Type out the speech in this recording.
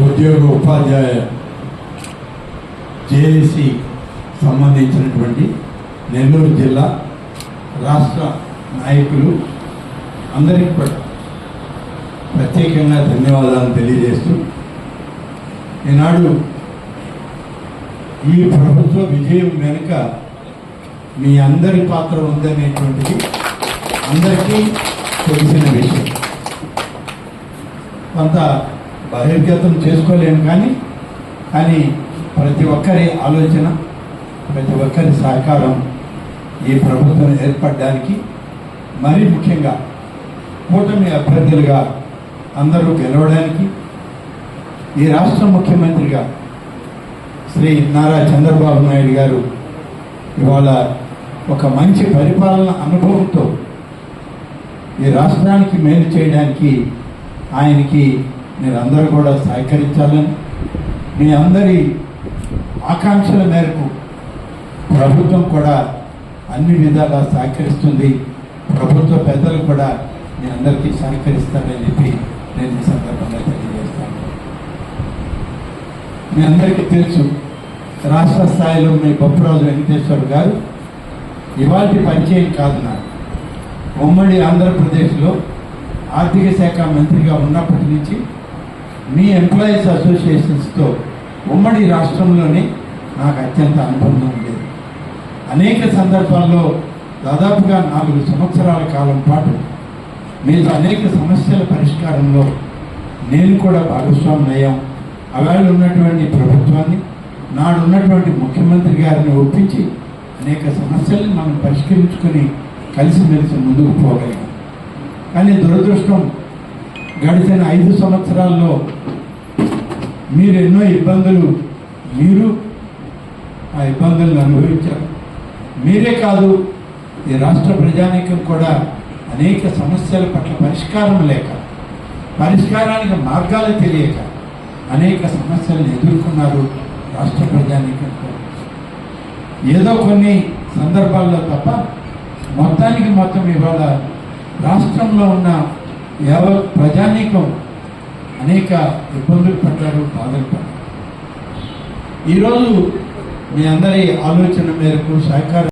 ఉద్యోగ ఉపాధ్యాయ జేఏసీ సంబంధించినటువంటి నెల్లూరు జిల్లా రాష్ట్ర నాయకులు అందరికీ కూడా ప్రత్యేకంగా ధన్యవాదాలు తెలియజేస్తూ ఈనాడు ఈ ప్రభుత్వ విజయం వెనుక మీ అందరి పాత్ర ఉందనేటువంటిది అందరికీ తెలిసిన విషయం. కొంత బహిర్గతం చేసుకోలేము కానీ ప్రతి ఒక్కరి ఆలోచన, ప్రతి ఒక్కరి సహకారం ఈ ప్రభుత్వం ఏర్పడడానికి, మరీ ముఖ్యంగా కూటమి అభ్యర్థులుగా అందరూ గెలవడానికి, ఈ రాష్ట్ర ముఖ్యమంత్రిగా శ్రీ నారా చంద్రబాబు నాయుడు గారు ఇవాళ ఒక మంచి పరిపాలన అనుభవంతో ఈ రాష్ట్రానికి మేలు చేయడానికి ఆయనకి మీరందరూ కూడా సహకరించాలని, మీ అందరి ఆకాంక్షల మేరకు ప్రభుత్వం కూడా అన్ని విధాలా సహకరిస్తుంది. ప్రభుత్వ పెద్దలు కూడా మీ అందరికీ సహకరిస్తారని చెప్పి నేను ఈ సందర్భంగా తెలియజేస్తాను. మీ అందరికీ తెలుసు, రాష్ట్ర స్థాయిలో మీ బొప్పరాజు వెంకటేశ్వర్ గారు ఇవాళ పరిచయం కాదు నాకు. ఉమ్మడి ఆంధ్రప్రదేశ్లో ఆర్థిక శాఖ మంత్రిగా ఉన్నప్పటి నుంచి మీ ఎంప్లాయీస్ అసోసియేషన్స్తో ఉమ్మడి రాష్ట్రంలోనే నాకు అత్యంత అనుబంధం ఉండేది. అనేక సందర్భాల్లో దాదాపుగా 4 సంవత్సరాల కాలం పాటు మీరు అనేక సమస్యల పరిష్కారంలో నేను కూడా భాగస్వామి అయ్యాం. అవేళ ఉన్నటువంటి ప్రభుత్వాన్ని, నాడు ఉన్నటువంటి ముఖ్యమంత్రి గారిని ఒప్పించి అనేక సమస్యల్ని మనం పరిష్కరించుకొని కలిసిమెలిసి ముందుకు పోగలిగాం. కానీ దురదృష్టం, గడిచిన 5 సంవత్సరాల్లో మీరు ఎన్నో ఇబ్బందులు, మీరు ఆ ఇబ్బందులను అనుభవించారు. మీరే కాదు, ఈ రాష్ట్ర ప్రజానీకం కూడా అనేక సమస్యల పట్ల పరిష్కారం లేక, పరిష్కారానికి మార్గాలు తెలియక అనేక సమస్యలను ఎదుర్కొన్నారు రాష్ట్ర ప్రజానీకం. ఏదో కొన్ని సందర్భాల్లో తప్ప మొత్తానికి మొత్తం ఇవాళ రాష్ట్రంలో ఉన్న యావత్ ప్రజానీకం అనేక ఇబ్బందులు పడ్డారు, బాధలు పడ్డారు. ఈరోజు మీ అందరి ఆలోచన మేరకు సహకారం